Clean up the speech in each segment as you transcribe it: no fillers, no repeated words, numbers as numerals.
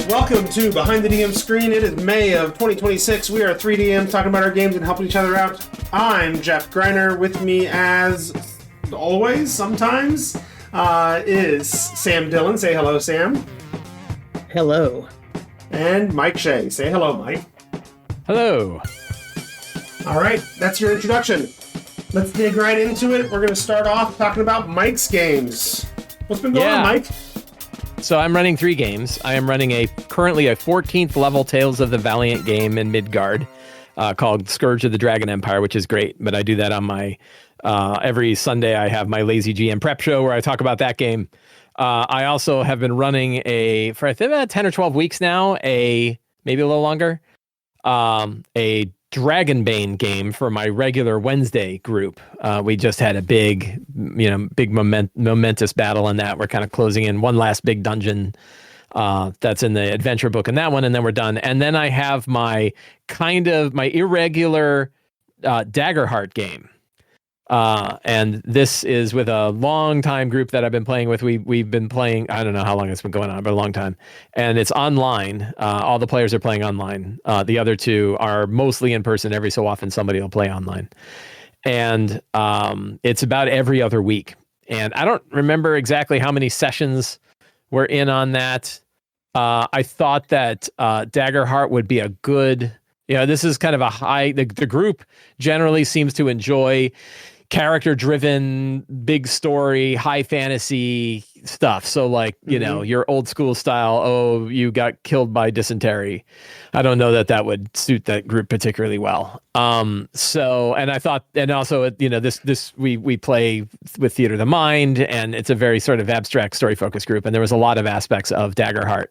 Welcome to Behind the DM Screen. It is May of 2026. We are 3DMs talking about our games and helping each other out. I'm Jeff Greiner. With me, as always, sometimes, is Sam Dillon. Say hello, Sam. Hello. And Mike Shea. Say hello, Mike. Hello. All right, that's your introduction. Let's dig right into it. We're going to start off talking about Mike's games. What's been going on, Mike? So I'm running 3 games. I am running currently a 14th level Tales of the Valiant game in Midgard called Scourge of the Dragon Empire, which is great. But I do that on my every Sunday. I have my Lazy GM prep show where I talk about that game. I also have been running for I think about 10 or 12 weeks now, maybe a little longer, a Dragonbane game for my regular Wednesday group. We just had a big momentous battle in that. We're kind of closing in one last big dungeon that's in the adventure book in that one, and then we're done. And then I have my irregular Daggerheart game. And this is with a long-time group that I've been playing with. We've been playing, I don't know how long it's been going on, but a long time. And it's online. All the players are playing online. The other 2 are mostly in person. Every so often somebody will play online. And it's about every other week. And I don't remember exactly how many sessions we're in on that. I thought that Daggerheart would be a good... this is kind of a high... The group generally seems to enjoy character-driven, big story, high fantasy stuff. So like, your old school style, you got killed by dysentery. I don't know that would suit that group particularly well. And I thought, and also, we play with Theater of the Mind, and it's a very sort of abstract story-focused group. And there was a lot of aspects of Daggerheart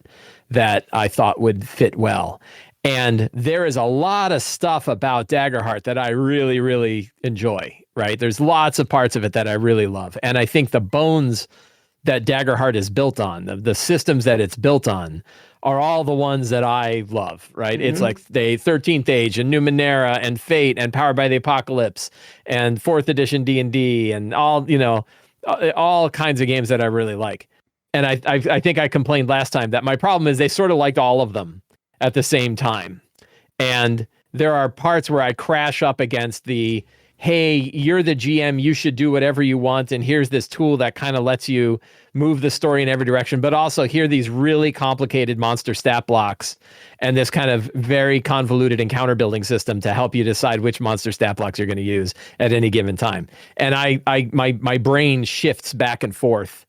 that I thought would fit well. And there is a lot of stuff about Daggerheart that I really, really enjoy, right? There's lots of parts of it that I really love. And I think the bones that Daggerheart is built on, the systems that it's built on, are all the ones that I love, right? Mm-hmm. It's like the 13th Age and Numenera and Fate and Powered by the Apocalypse and 4th edition D&D and all kinds of games that I really like. And I think I complained last time that my problem is they sort of liked all of them at the same time. And there are parts where I crash up against the, hey, you're the GM, you should do whatever you want, and here's this tool that kind of lets you move the story in every direction, but also here are these really complicated monster stat blocks and this kind of very convoluted encounter building system to help you decide which monster stat blocks you're going to use at any given time. And my brain shifts back and forth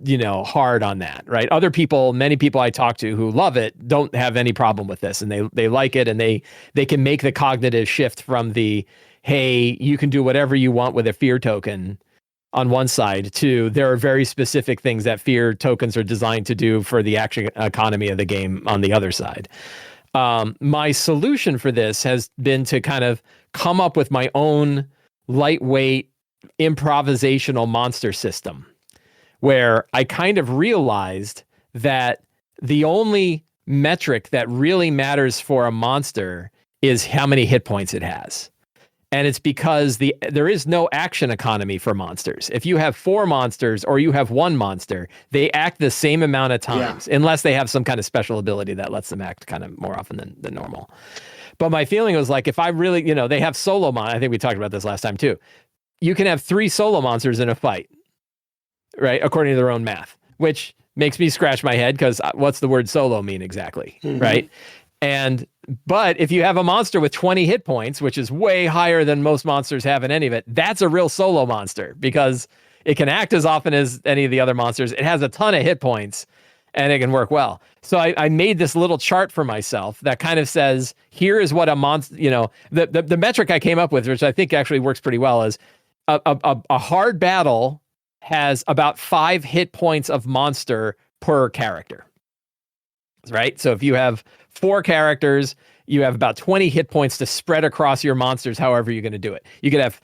hard on that, right? Many people I talk to who love it don't have any problem with this, and they like it, and they can make the cognitive shift from the, hey, you can do whatever you want with a fear token on one side to there are very specific things that fear tokens are designed to do for the action economy of the game on the other side. My solution for this has been to kind of come up with my own lightweight improvisational monster system, where I kind of realized that the only metric that really matters for a monster is how many hit points it has. And it's because there is no action economy for monsters. If you have 4 monsters or you have 1 monster, they act the same amount of times, unless they have some kind of special ability that lets them act kind of more often than normal. But my feeling was like, if I really, they have solo I think we talked about this last time too. You can have 3 solo monsters in a fight, right? According to their own math, which makes me scratch my head because what's the word solo mean exactly, right? But if you have a monster with 20 hit points, which is way higher than most monsters have in any of it, that's a real solo monster because it can act as often as any of the other monsters. It has a ton of hit points and it can work well. So I made this little chart for myself that kind of says, here is what a monster, the metric I came up with, which I think actually works pretty well, is a hard battle has about 5 hit points of monster per character, right? So if you have 4 characters, you have about 20 hit points to spread across your monsters however you're going to do it. You could have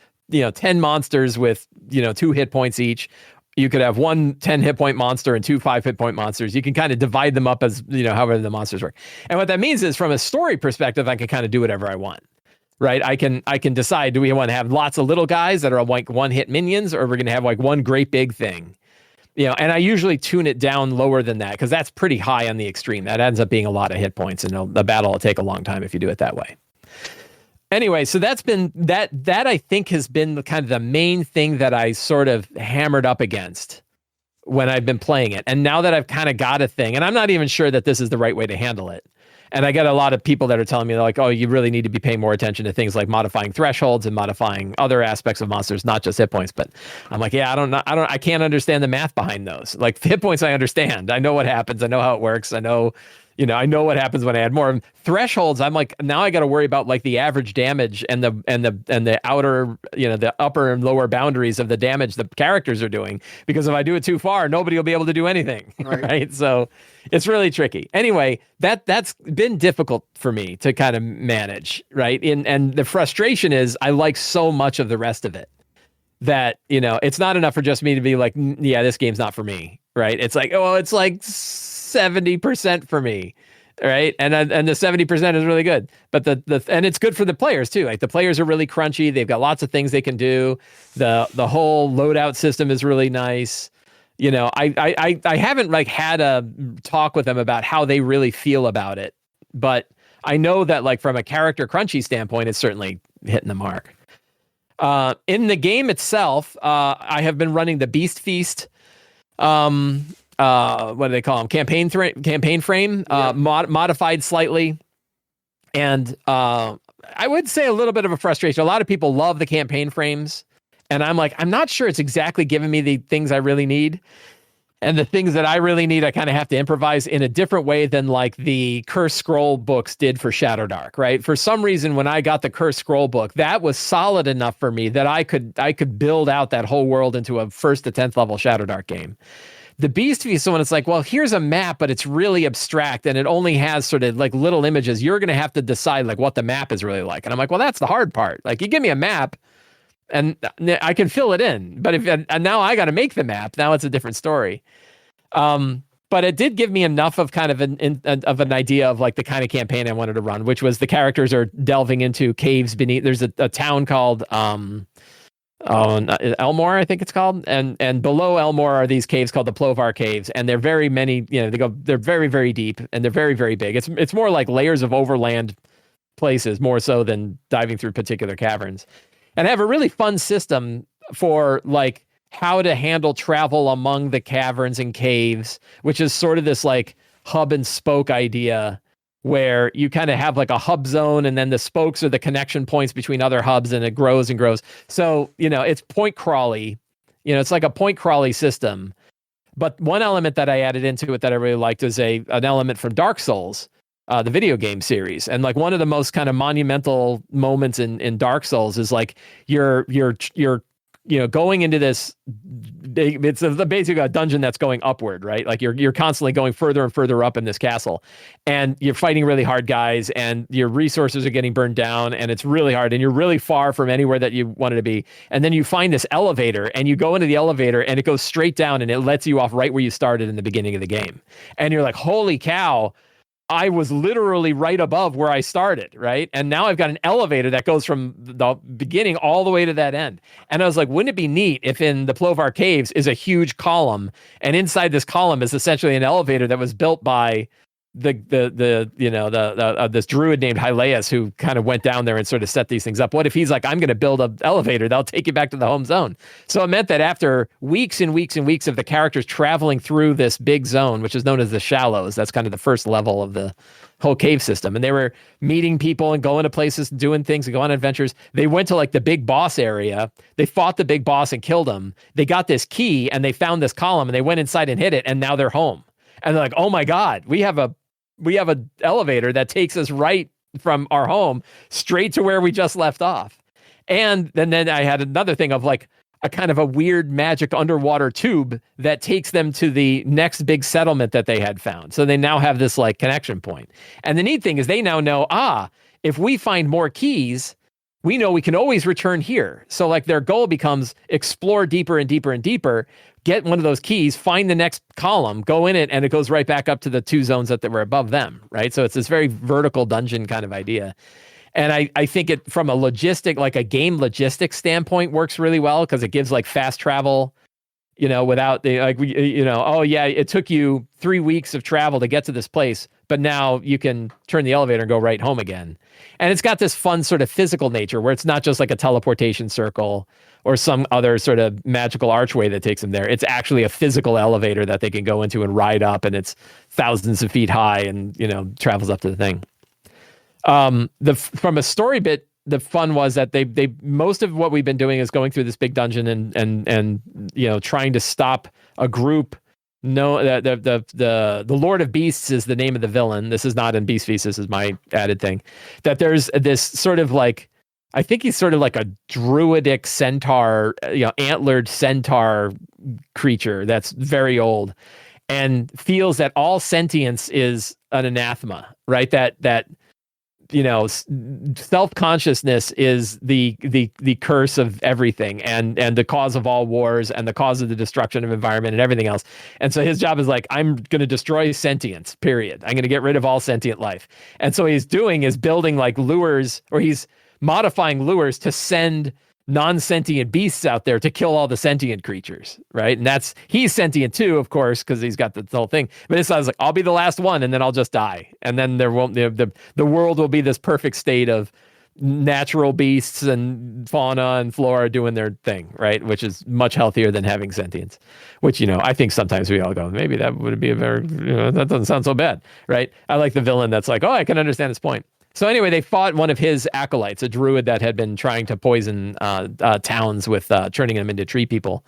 10 monsters with 2 hit points each, You could have one 10 hit point monster and two 5 hit point monsters. You can kind of divide them up as, however the monsters work. And what that means is from a story perspective, I can kind of do whatever I want, right? I can decide, do we want to have lots of little guys that are like one hit minions, or we're going to have like one great big thing, and I usually tune it down lower than that because that's pretty high on the extreme. That ends up being a lot of hit points, and the battle will take a long time if you do it that way. Anyway, so that's been that I think has been the kind of the main thing that I sort of hammered up against when I've been playing it. And now that I've kind of got a thing, and I'm not even sure that this is the right way to handle it. And I get a lot of people that are telling me, they're like, oh, you really need to be paying more attention to things like modifying thresholds and modifying other aspects of monsters, not just hit points. But I'm like, yeah, I can't understand the math behind those. Like hit points, I understand. I know what happens. I know how it works. I know what happens when I add more thresholds. I'm like, now I got to worry about like the average damage and the outer, the upper and lower boundaries of the damage the characters are doing. Because if I do it too far, nobody will be able to do anything, right? So it's really tricky. Anyway, that's been difficult for me to kind of manage, right? And the frustration is I like so much of the rest of it that it's not enough for just me to be like, yeah, this game's not for me, right? It's like, oh, it's like 70% for me, right? And the 70% is really good, but and it's good for the players too. Like the players are really crunchy. They've got lots of things they can do. The whole loadout system is really nice. I haven't like had a talk with them about how they really feel about it, but I know that like from a character crunchy standpoint, it's certainly hitting the mark. In the game itself, I have been running the Beast Feast. What do they call them? Campaign frame, modified slightly. And I would say a little bit of a frustration. A lot of people love the campaign frames. And I'm like, I'm not sure it's exactly giving me the things I really need. And the things that I really need, I kind of have to improvise in a different way than like the Cursed Scroll books did for Shadowdark, right? For some reason, when I got the Cursed Scroll book, that was solid enough for me that I could build out that whole world into a 1st to 10th level Shadowdark game. The Beast Feast, someone it's like, well, here's a map, but it's really abstract and it only has sort of like little images. You're going to have to decide like what the map is really like. And I'm like, well, that's the hard part. Like you give me a map and I can fill it in, but and now I got to make the map. Now it's a different story. But it did give me enough of kind of an idea of like the kind of campaign I wanted to run, which was the characters are delving into caves beneath. There's a town called, Elmore, I think it's called, and below Elmore are these caves called the Plovar Caves, and they're very many. They're very, very deep, and they're very, very big. It's more like layers of overland places, more so than diving through particular caverns, and have a really fun system for like how to handle travel among the caverns and caves, which is sort of this like hub and spoke idea, where you kind of have like a hub zone and then the spokes are the connection points between other hubs, and it grows and grows. So, it's point crawly, it's like a point crawly system. But one element that I added into it that I really liked is an element from Dark Souls, the video game series. And like one of the most kind of monumental moments in Dark Souls is like you're going into this it's basically a dungeon that's going upward, right? Like you're constantly going further and further up in this castle, and you're fighting really hard guys, and your resources are getting burned down, and it's really hard, and you're really far from anywhere that you wanted to be. And then you find this elevator, and you go into the elevator, and it goes straight down, and it lets you off right where you started in the beginning of the game. And you're like, holy cow, I was literally right above where I started, right? And now I've got an elevator that goes from the beginning all the way to that end. And I was like, wouldn't it be neat if in the Plovar Caves is a huge column, and inside this column is essentially an elevator that was built by this druid named Hyleus, who kind of went down there and sort of set these things up. What if he's like, I'm going to build an elevator that'll take you back to the home zone? So it meant that after weeks and weeks and weeks of the characters traveling through this big zone, which is known as the Shallows, that's kind of the first level of the whole cave system, and they were meeting people and going to places, doing things and going on adventures. They went to like the big boss area. They fought the big boss and killed him. They got this key and they found this column, and they went inside and hit it, and now they're home. And they're like, oh my God, we have a elevator that takes us right from our home straight to where we just left off. And then I had another thing of like a kind of a weird magic underwater tube that takes them to the next big settlement that they had found. So they now have this like connection point. And the neat thing is they now know, if we find more keys, we know we can always return here. So like their goal becomes explore deeper and deeper and deeper, get one of those keys, find the next column, go in it, and it goes right back up to the 2 zones that were above them, right? So it's this very vertical dungeon kind of idea. And I think it, from a logistic, like a game logistics standpoint, works really well because it gives like fast travel, without the, like, oh yeah, it took you 3 weeks of travel to get to this place, but now you can turn the elevator and go right home again. And it's got this fun sort of physical nature where it's not just like a teleportation circle or some other sort of magical archway that takes them there. It's actually a physical elevator that they can go into and ride up, and it's thousands of feet high and, travels up to the thing. From a story bit, the fun was that they most of what we've been doing is going through this big dungeon and trying to stop a group. No, the Lord of Beasts is the name of the villain. This is not in Beast Feast. This is my added thing. That there's this sort of like, I think he's sort of like a druidic centaur, antlered centaur creature that's very old, and feels that all sentience is an anathema, right? That self-consciousness is the curse of everything and the cause of all wars and the cause of the destruction of environment and everything else. And so his job is like, I'm going to destroy sentience, period. I'm going to get rid of all sentient life. And so what he's doing is building like lures, or he's modifying lures to send non-sentient beasts out there to kill all the sentient creatures, right? And he's sentient too, of course, because he's got the whole thing. But it sounds like, I'll be the last one, and then I'll just die, and then there won't the world will be this perfect state of natural beasts and fauna and flora doing their thing, right? Which is much healthier than having sentience. Which I think sometimes we all go, maybe that would be a very that doesn't sound so bad, right? I like the villain that's like, oh, I can understand his point. So anyway, they fought one of his acolytes, a druid that had been trying to poison towns with turning them into tree people.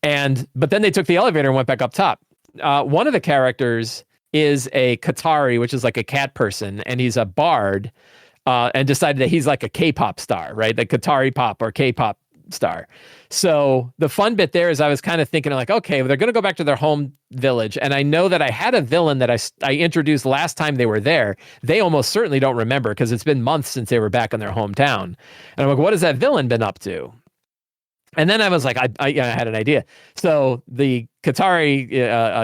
But then they took the elevator and went back up top. One of the characters is a Qatari, which is like a cat person, and he's a bard, and decided that he's like a K-pop star, right? The Qatari pop or K-pop star. So the fun bit there is I was kind of thinking like, okay, well, they're going to go back to their home village. And I know that I had a villain that I introduced last time they were there. They almost certainly don't remember because it's been months since they were back in their hometown. And I'm like, what has that villain been up to? And then I was like, I had an idea. So the Qatari,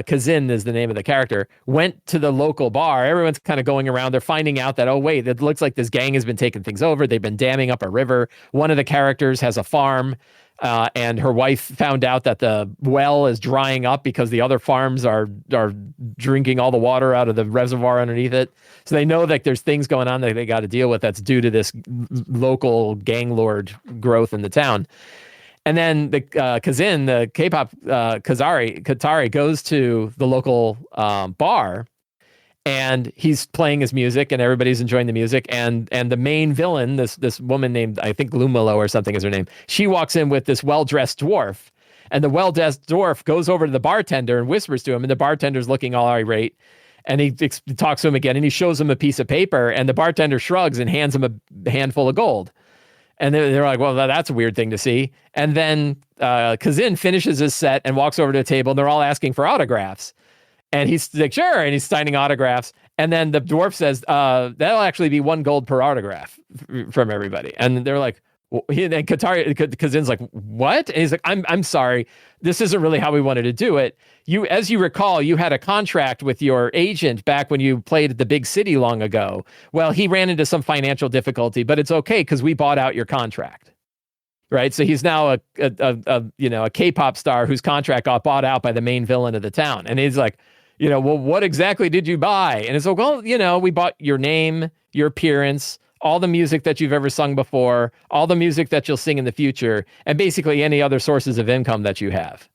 Kazin is the name of the character, went to the local bar. Everyone's kind of going around. They're finding out that, oh, wait, it looks like this gang has been taking things over. They've been damming up a river. One of the characters has a farm, and her wife found out that the well is drying up because the other farms are drinking all the water out of the reservoir underneath it. So they know that there's things going on that they got to deal with that's due to this local gang lord growth in the town. And then the Kazin, the K-pop Qatari, goes to the local bar, and he's playing his music, and everybody's enjoying the music. And the main villain, this woman named, I think Glumalo or something is her name, she walks in with this well-dressed dwarf, and the well-dressed dwarf goes over to the bartender and whispers to him, and the bartender's looking all irate. And he talks to him again, and he shows him a piece of paper, and the bartender shrugs and hands him a handful of gold. And they're like, well, that's a weird thing to see. And then Kazin finishes his set and walks over to a table, and they're all asking for autographs. And he's like, sure. And he's signing autographs. And then the dwarf says, that'll actually be 1 gold per autograph from everybody. And they're like, and Kazin's like, what? And he's like, I'm sorry. This isn't really how we wanted to do it. As you recall, you had a contract with your agent back when you played at the big city long ago. Well, he ran into some financial difficulty, but it's okay because we bought out your contract. Right. So he's now a K-pop star whose contract got bought out by the main villain of the town. And he's like, well, what exactly did you buy? And it's like, well, we bought your name, your appearance, all the music that you've ever sung before, all the music that you'll sing in the future, and basically any other sources of income that you have.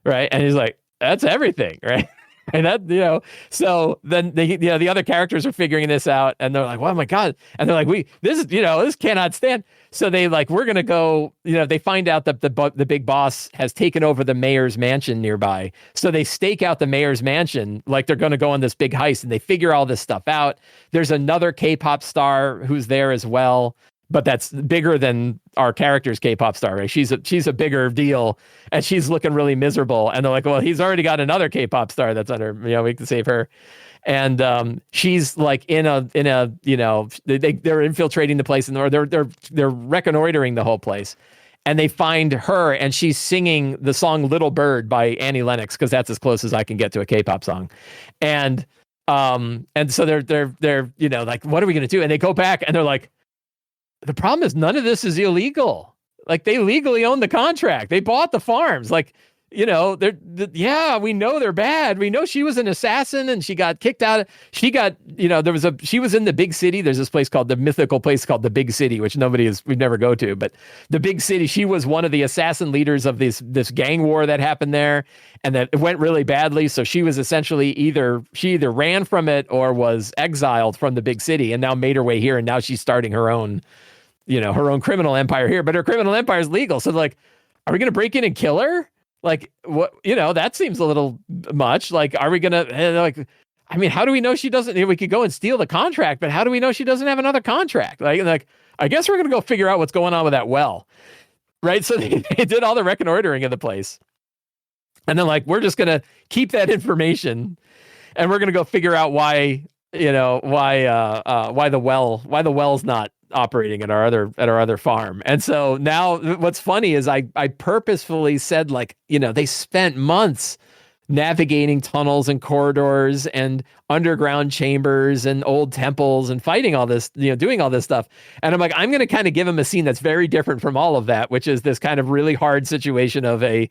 Right. And he's like, that's everything. Right. And that, so then the other characters are figuring this out, and they're like, oh my God. And they're like, this cannot stand. So we're going to go, they find out that the big boss has taken over the mayor's mansion nearby. So they stake out the mayor's mansion like they're going to go on this big heist, and they figure all this stuff out. There's another K-pop star who's there as well, but that's bigger than our character's K-pop star, right? She's a bigger deal, and she's looking really miserable. And they're like, well, he's already got another K-pop star that's under, we can save her. And she's like they're infiltrating the place, and they're reconnoitering the whole place. and they find her, and she's singing the song "Little Bird" by Annie Lennox, because that's as close as I can get to a K-pop song. And so they're like, what are we gonna do? And they go back and they're like, the problem is none of this is illegal. Like, they legally own the contract. They bought the farms. Like, we know they're bad. We know she was an assassin and she got kicked out. She got, she was in the big city. There's this place called the mythical place called the Big City, which we'd never go to, but the Big City, she was one of the assassin leaders of this gang war that happened there, and that it went really badly. So she was essentially either ran from it or was exiled from the Big City and now made her way here. And now she's starting her own criminal empire here, but her criminal empire is legal. So like, are we going to break in and kill her? Like, what, that seems a little much. Like, are we gonna how do we know she doesn't? We could go and steal the contract, but how do we know she doesn't have another contract? Like I guess we're gonna go figure out what's going on with that well, right? So they did all the reconnoitering of the place, and then like, we're just gonna keep that information, and we're gonna go figure out why the well's not operating at our other farm. And so now what's funny is I purposefully said, like, they spent months navigating tunnels and corridors and underground chambers and old temples and fighting all this, doing all this stuff. And I'm like, I'm going to kind of give them a scene that's very different from all of that, which is this kind of really hard situation of a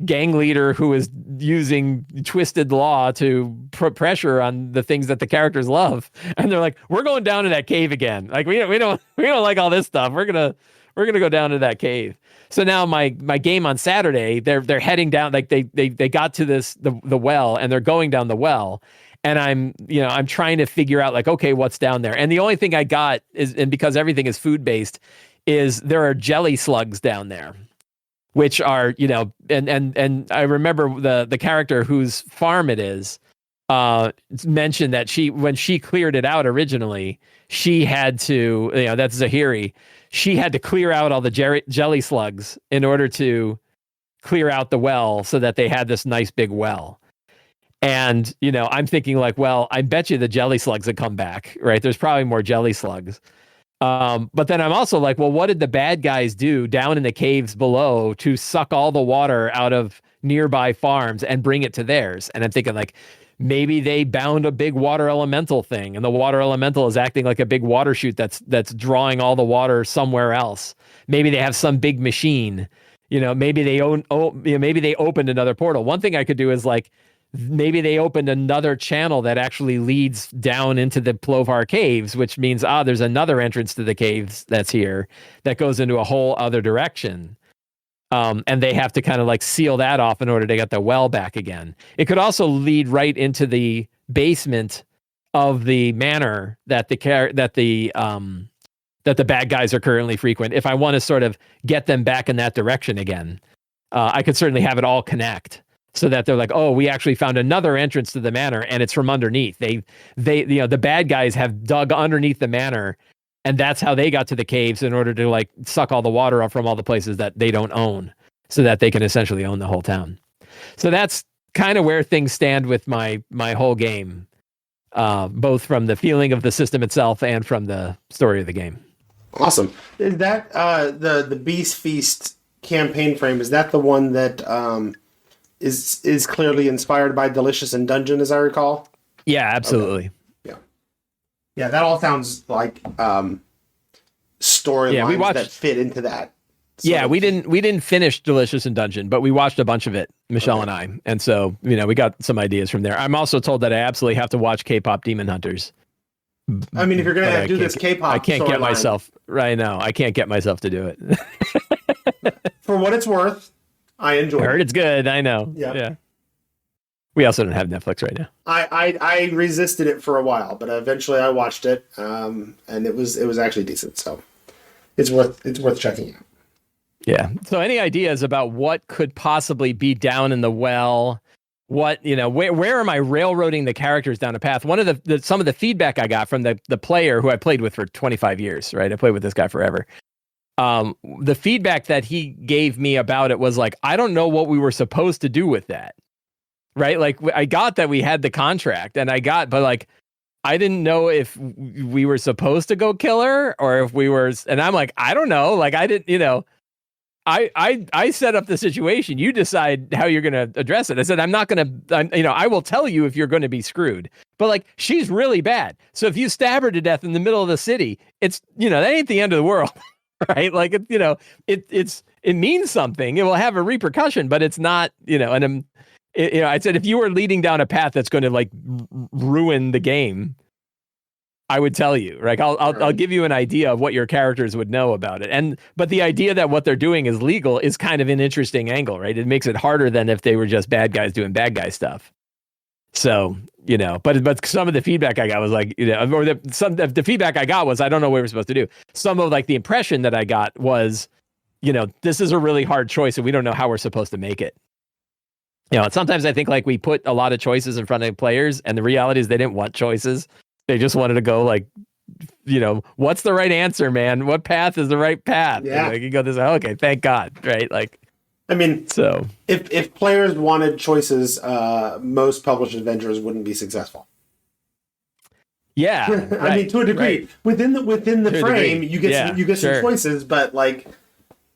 gang leader who is using twisted law to put pressure on the things that the characters love. And they're like, we're going down to that cave again. Like, we don't like all this stuff. We're going to go down to that cave. So now my game on Saturday, they're heading down, like they got to the well, and they're going down the well. And I'm trying to figure out, like, okay, what's down there? And the only thing I got is, and because everything is food based, is there are jelly slugs down there, which are, and I remember the character whose farm it is mentioned that when she cleared it out originally, she had to, that's Zahiri, she had to clear out all the jelly slugs in order to clear out the well so that they had this nice big well. And, I'm thinking like, well, I bet you the jelly slugs would come back, right? There's probably more jelly slugs. But then I'm also like, well, what did the bad guys do down in the caves below to suck all the water out of nearby farms and bring it to theirs? And I'm thinking, like, maybe they bound a big water elemental thing, and the water elemental is acting like a big water chute that's drawing all the water somewhere else. Maybe they have some big machine, maybe they maybe they opened another portal. One thing I could do is, like, maybe they opened another channel that actually leads down into the Plovar caves, which means, there's another entrance to the caves that's here that goes into a whole other direction. And they have to kind of like seal that off in order to get the well back again. It could also lead right into the basement of the manor that the bad guys are currently frequent. If I want to sort of get them back in that direction again, I could certainly have it all connect, so that they're like, oh, we actually found another entrance to the manor, and it's from underneath. The bad guys have dug underneath the manor, and that's how they got to the caves, in order to like suck all the water up from all the places that they don't own, so that they can essentially own the whole town. So that's kind of where things stand with my whole game, both from the feeling of the system itself and from the story of the game. Awesome. Is that the Beast Feast campaign frame? Is that the one that is clearly inspired by Delicious in Dungeon, as I recall? Yeah, absolutely. Okay. Yeah, that all sounds like storylines that fit into that. Yeah, we didn't finish Delicious in Dungeon, but we watched a bunch of it, Michelle and I, and so we got some ideas from there. I'm also told that I absolutely have to watch K-pop Demon Hunters. I mean, if you're gonna do this K-pop, I can't get myself right now. I can't get myself to do it. For what it's worth, I enjoy. I heard it's good. I know. Yeah. We also don't have Netflix right now. I resisted it for a while, but eventually I watched it, and it was actually decent. So it's worth checking out. Yeah. So any ideas about what could possibly be down in the well? What, where am I railroading the characters down a path? One of some of the feedback I got from the player who I played with for 25 years, right? I played with this guy forever. The feedback that he gave me about it was like, I don't know what we were supposed to do with that. Right? Like, I got that we had the contract, but like, I didn't know if we were supposed to go kill her, or if we were, and I'm like, I don't know. Like, I didn't, I set up the situation. You decide how you're going to address it. I said, I'm not going to, I will tell you if you're going to be screwed. But like, she's really bad. So if you stab her to death in the middle of the city, it's, that ain't the end of the world, right? Like, it means something. It will have a repercussion, but it's not, and I said, if you were leading down a path that's going to like ruin the game, I would tell you, right? I'll give you an idea of what your characters would know about it. But the idea that what they're doing is legal is kind of an interesting angle, right? It makes it harder than if they were just bad guys doing bad guy stuff. So, but some of the feedback I got was like, or the feedback I got was, I don't know what we're supposed to do. Some of like the impression that I got was, this is a really hard choice and we don't know how we're supposed to make it. And sometimes I think like we put a lot of choices in front of players and the reality is they didn't want choices. They just wanted to go like, what's the right answer, man? What path is the right path? Yeah. You go this way. Okay, thank God, right? Like, I mean, so if players wanted choices, most published adventures wouldn't be successful. Yeah, right. I mean, to a degree, right. within the frame, you get some choices, but like.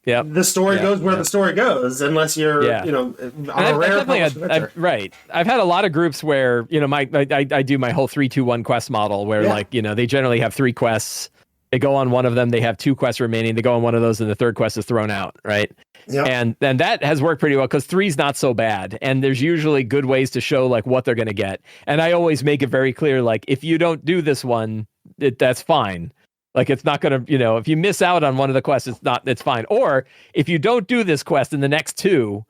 Yeah, the story goes where the story goes, unless you're, on a rare right. I've had a lot of groups where, I do my whole 3-2-1 quest model where they generally have 3 quests. They go on one of them. They have 2 quests remaining. They go on one of those and the third quest is thrown out. Right. Yep. And that has worked pretty well because 3's not so bad. And there's usually good ways to show like what they're going to get. And I always make it very clear, like, if you don't do this one, that's fine. Like, it's not going to, if you miss out on one of the quests, it's fine. Or if you don't do this quest in the next 2,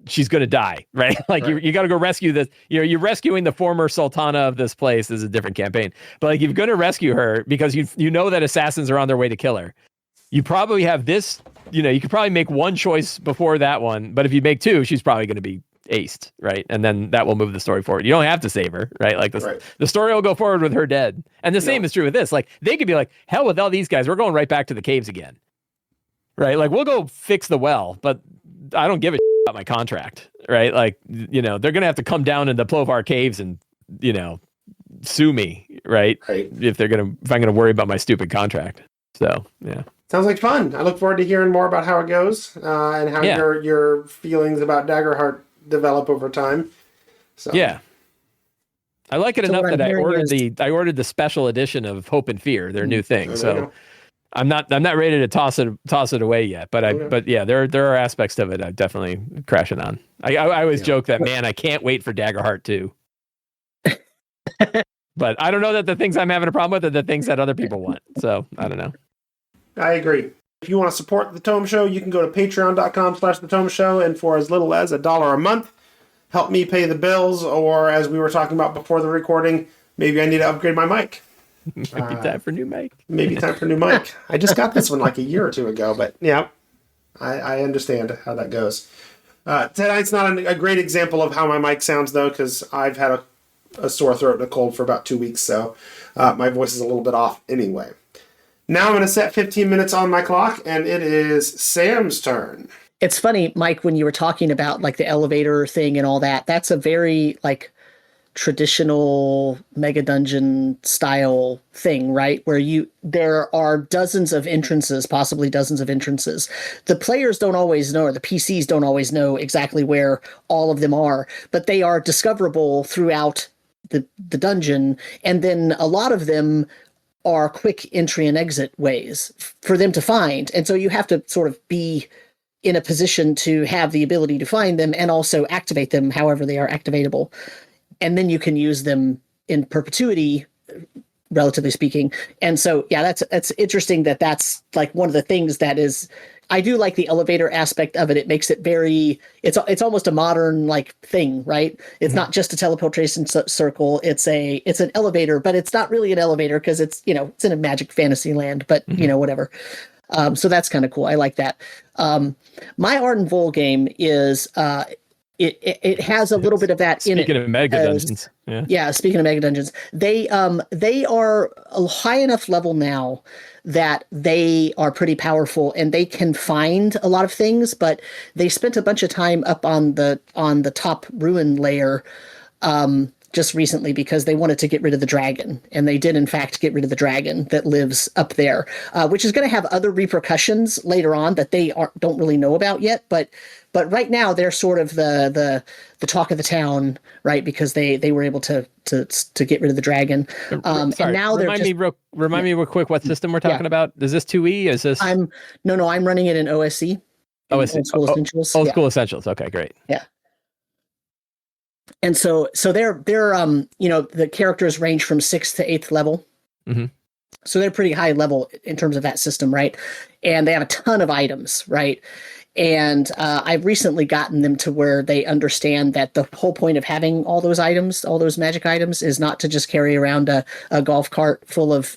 she's going to die, right? Like, right. You got to go rescue this. You're rescuing the former sultana of this place. This is a different campaign. But like, you're going to rescue her because you know that assassins are on their way to kill her. You probably have this, you could probably make one choice before that one. But if you make 2, she's probably going to be aced, right? And then that will move the story forward. You don't have to save her, right? Like the story will go forward with her dead. And the same is true with this. Like, they could be like, hell with all these guys, we're going right back to the caves again, right? Like, we'll go fix the well, but I don't give a about my contract, right? Like, they're gonna have to come down in the Plovar caves and sue me, right? If I'm gonna worry about my stupid contract. So yeah, sounds like fun. I look forward to hearing more about how it goes and how your feelings about Daggerheart develop over time. So yeah, I like it enough that I ordered the special edition of Hope and Fear, their new thing. So I'm not ready to toss it away yet, but yeah, there are aspects of it I'm definitely crashing on. I always joke that, man, I can't wait for Daggerheart 2. But I don't know that the things I'm having a problem with are the things that other people want. So I don't know. I agree. If you want to support The Tome Show, you can go to patreon.com/The Tome Show, and for as little as $1 a month, help me pay the bills, or as we were talking about before the recording, maybe I need to upgrade my mic. Maybe time for new mic. Maybe time for new mic. I just got this one like a year or 2 ago, but yeah, I understand how that goes. Tonight's not a great example of how my mic sounds, though, because I've had a sore throat and a cold for about 2 weeks, so my voice is a little bit off anyway. Now I'm going to set 15 minutes on my clock, and it is Sam's turn. It's funny, Mike, when you were talking about like the elevator thing and all that, that's a very like traditional mega dungeon style thing, right? Where there are dozens of entrances, possibly dozens of entrances. The players don't always know, or the PCs don't always know exactly where all of them are, but they are discoverable throughout the dungeon. And then a lot of them are quick entry and exit ways for them to find. And so you have to sort of be in a position to have the ability to find them and also activate them however they are activatable. And then you can use them in perpetuity, relatively speaking. And so, yeah, that's interesting that's like one of the things that is, I do like the elevator aspect of it. It makes it it's almost a modern like thing, right? It's not just a teleportation circle. It's an elevator, but it's not really an elevator because it's in a magic fantasy land, but whatever. So that's kind of cool. I like that. My Arden Vol game is, it has a little bit of that in it. Speaking of mega dungeons. Yeah, speaking of mega dungeons, they are a high enough level now that they are pretty powerful and they can find a lot of things, but they spent a bunch of time up on the top ruin layer just recently because they wanted to get rid of the dragon, and they did in fact get rid of the dragon that lives up there, which is going to have other repercussions later on that they don't really know about yet. But right now they're sort of the talk of the town, right? Because they were able to get rid of the dragon. Sorry, and now remind me real quick what system we're talking about. Is this 2E? Is this? I'm running it in OSE. OSE. Old School Essentials. Old School Essentials. Okay, great. Yeah. And so they're the characters range from 6th to 8th level. Mm-hmm. So they're pretty high level in terms of that system, right? And they have a ton of items, right? And I've recently gotten them to where they understand that the whole point of having all those items, all those magic items, is not to just carry around a golf cart full of,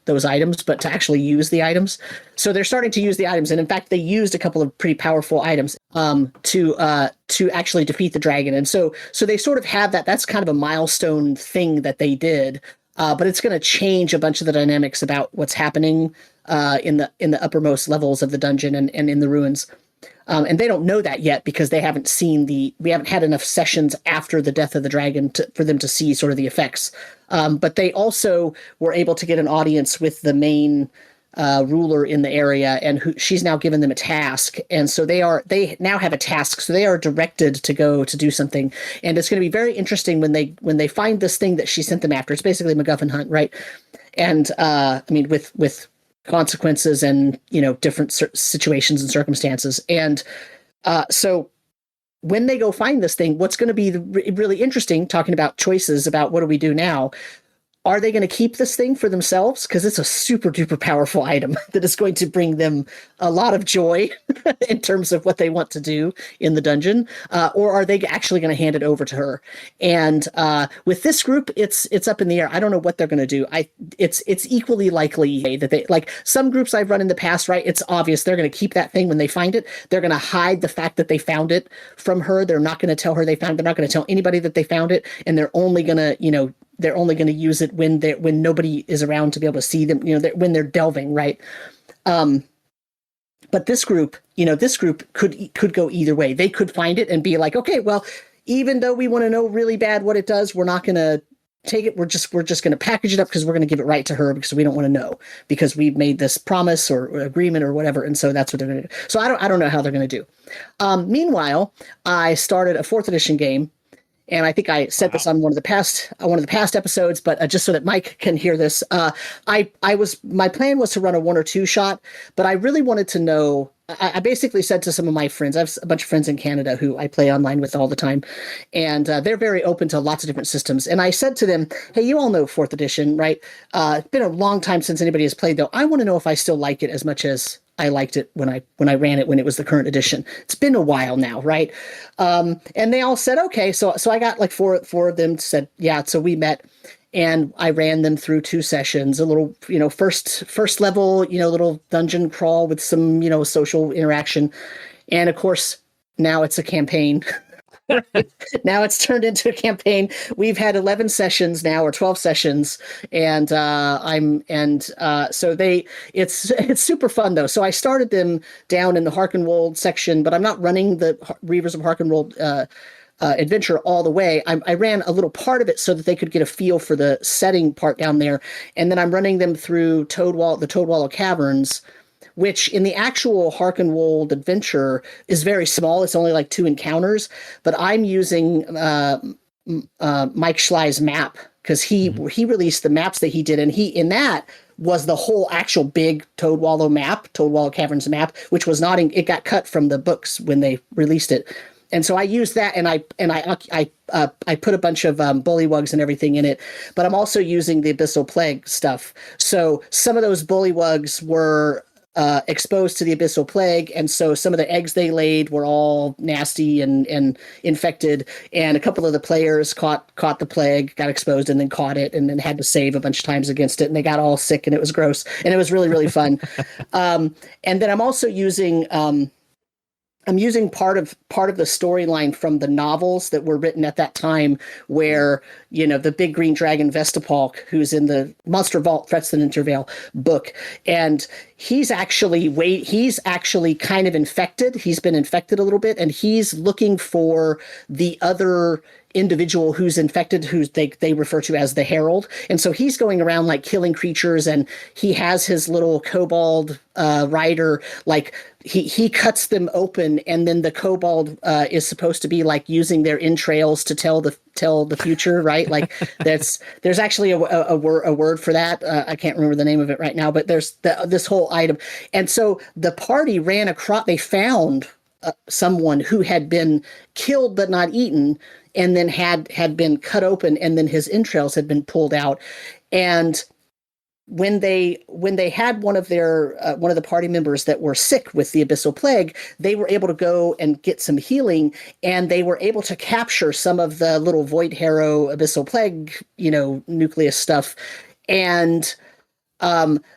those items, but to actually use the items. So they're starting to use the items. And in fact, they used a couple of pretty powerful items to actually defeat the dragon. And so they sort of have that. That's kind of a milestone thing that they did. But it's going to change a bunch of the dynamics about what's happening in the uppermost levels of the dungeon and in the ruins. And they don't know that yet because we haven't had enough sessions after the death of the dragon for them to see sort of the effects. But they also were able to get an audience with the main ruler in the area, and she's now given them a task. And so they now have a task. So they are directed to go to do something. And it's going to be very interesting when they find this thing that she sent them after. It's basically a MacGuffin hunt, right? And with consequences and different situations and circumstances. And so when they go find this thing, what's going to be really interesting, talking about choices about what do we do now, are they going to keep this thing for themselves? Because it's a super duper powerful item that is going to bring them a lot of joy in terms of what they want to do in the dungeon. Or are they actually going to hand it over to her? And with this group, it's up in the air. I don't know what they're going to do. It's equally likely that they, like some groups I've run in the past, right? It's obvious they're going to keep that thing when they find it. They're going to hide the fact that they found it from her. They're not going to tell her they found it. They're not going to tell anybody that they found it. And they're only going to use it when nobody is around to be able to see them, when they're delving, right? But this group could go either way. They could find it and be like, okay, well, even though we want to know really bad what it does, we're not going to take it. We're just going to package it up because we're going to give it right to her because we don't want to know because we've made this promise or agreement or whatever. And so that's what they're going to do. So I don't know how they're going to do. Meanwhile, I started a 4th edition game. And I think I said this on one of the past episodes, but just so that Mike can hear this, my plan was to run a 1 or 2 shot, but I really wanted to know. I basically said to some of my friends, I have a bunch of friends in Canada who I play online with all the time, and they're very open to lots of different systems. And I said to them, hey, you all know 4th edition, right? It's been a long time since anybody has played, though. I want to know if I still like it as much as I liked it when I ran it when it was the current edition. It's been a while now, right? And they all said, okay. So I got like four of them said, yeah. So we met and I ran them through 2 sessions, a little, first level, little dungeon crawl with some, social interaction. And of course, now it's a campaign. Now it's turned into a campaign. We've had 11 sessions now, or 12 sessions, and so it's super fun though. So I started them down in the Harkenwold section, but I'm not running the Reavers of Harkenwold adventure all the way. I ran a little part of it so that they could get a feel for the setting part down there, and then I'm running them through the Toadwallow Caverns, which in the actual Harkenwold adventure is very small. It's only like 2 encounters, but I'm using Mike Schley's map because he released the maps that he did, and in that was the whole actual big Toadwallow Caverns map, which was not it got cut from the books when they released it. And so I used that, and I put a bunch of bullywugs and everything in it, but I'm also using the Abyssal Plague stuff. So some of those bullywugs were exposed to the Abyssal Plague, and so some of the eggs they laid were all nasty and infected, and a couple of the players caught the plague, got exposed, and then caught it, and then had to save a bunch of times against it, and they got all sick, and it was gross, and it was really, really fun. And then I'm also using I'm using part of the storyline from the novels that were written at that time, where the big green dragon Vestapalk, who's in the Monster Vault Threats That Intervale book, and he's actually kind of infected. He's been infected a little bit, and he's looking for the other individual who's infected, who they refer to as the Herald. And so he's going around like killing creatures, and he has his little kobold rider, like he cuts them open, and then the kobold is supposed to be like using their entrails to tell the future, right? Like there's actually a word for that. I can't remember the name of it right now, but there's this whole item. And so the party ran across, they found someone who had been killed but not eaten, and then had been cut open, and then his entrails had been pulled out. And when they had one of the party members that were sick with the abyssal plague, they were able to go and get some healing, and they were able to capture some of the little Void Harrow abyssal plague, nucleus stuff. And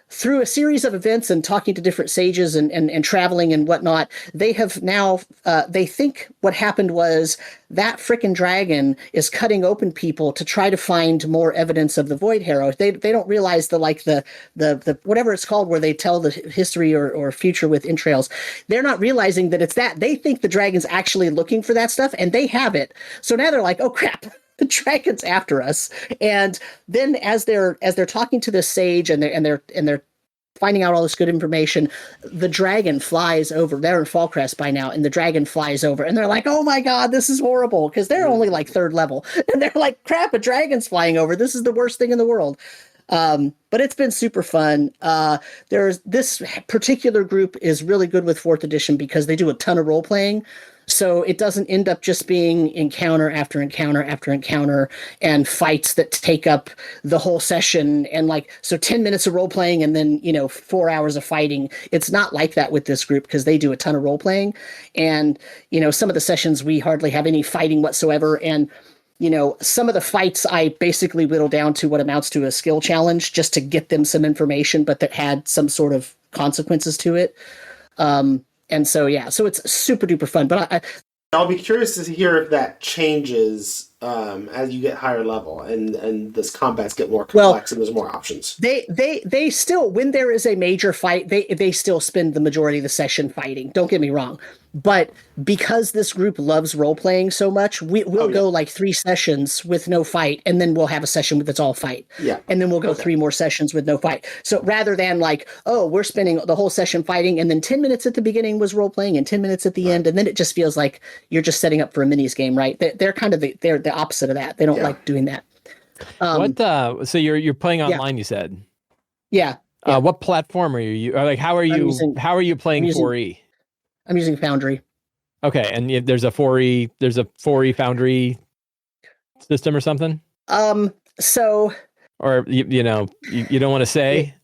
through a series of events and talking to different sages and traveling and whatnot, they have now, they think what happened was that frickin' dragon is cutting open people to try to find more evidence of the Void Harrow. They don't realize the whatever it's called, where they tell the history or future with entrails. They're not realizing that it's that. They think the dragon's actually looking for that stuff, and they have it. So now they're like, oh crap, the dragon's after us. And then as they're talking to this sage and they're finding out all this good information, the dragon flies over. They're in Fallcrest by now, and the dragon flies over, and they're like, oh my god, this is horrible, because they're only like 3rd level, and they're like, crap, a dragon's flying over, this is the worst thing in the world. But it's been super fun. There's this particular group is really good with 4th edition because they do a ton of role playing. So it doesn't end up just being encounter after encounter after encounter and fights that take up the whole session. And so 10 minutes of role playing and then, 4 hours of fighting. It's not like that with this group because they do a ton of role playing. And, some of the sessions we hardly have any fighting whatsoever. And, some of the fights I basically whittle down to what amounts to a skill challenge just to get them some information, but that had some sort of consequences to it. And so, yeah, so it's super duper fun. But I'll be curious to hear if that changes as you get higher level and this combats get more complex and there's more options. They still, when there is a major fight, they still spend the majority of the session fighting. Don't get me wrong. But because this group loves role playing so much, we'll go like 3 sessions with no fight, and then we'll have a session that's all fight. Yeah. And then we'll go 3 more sessions with no fight. So rather than like, oh, we're spending the whole session fighting, and then 10 minutes at the beginning was role playing and 10 minutes at the end, and then it just feels like you're just setting up for a minis game, right? They're kind of they're the opposite of that. They don't like doing that. So you're playing online, you said? Yeah. What platform are you? Or like, how are you playing 4E? I'm using Foundry. Okay, and there's a 4E Foundry system or something? So, or you don't want to say?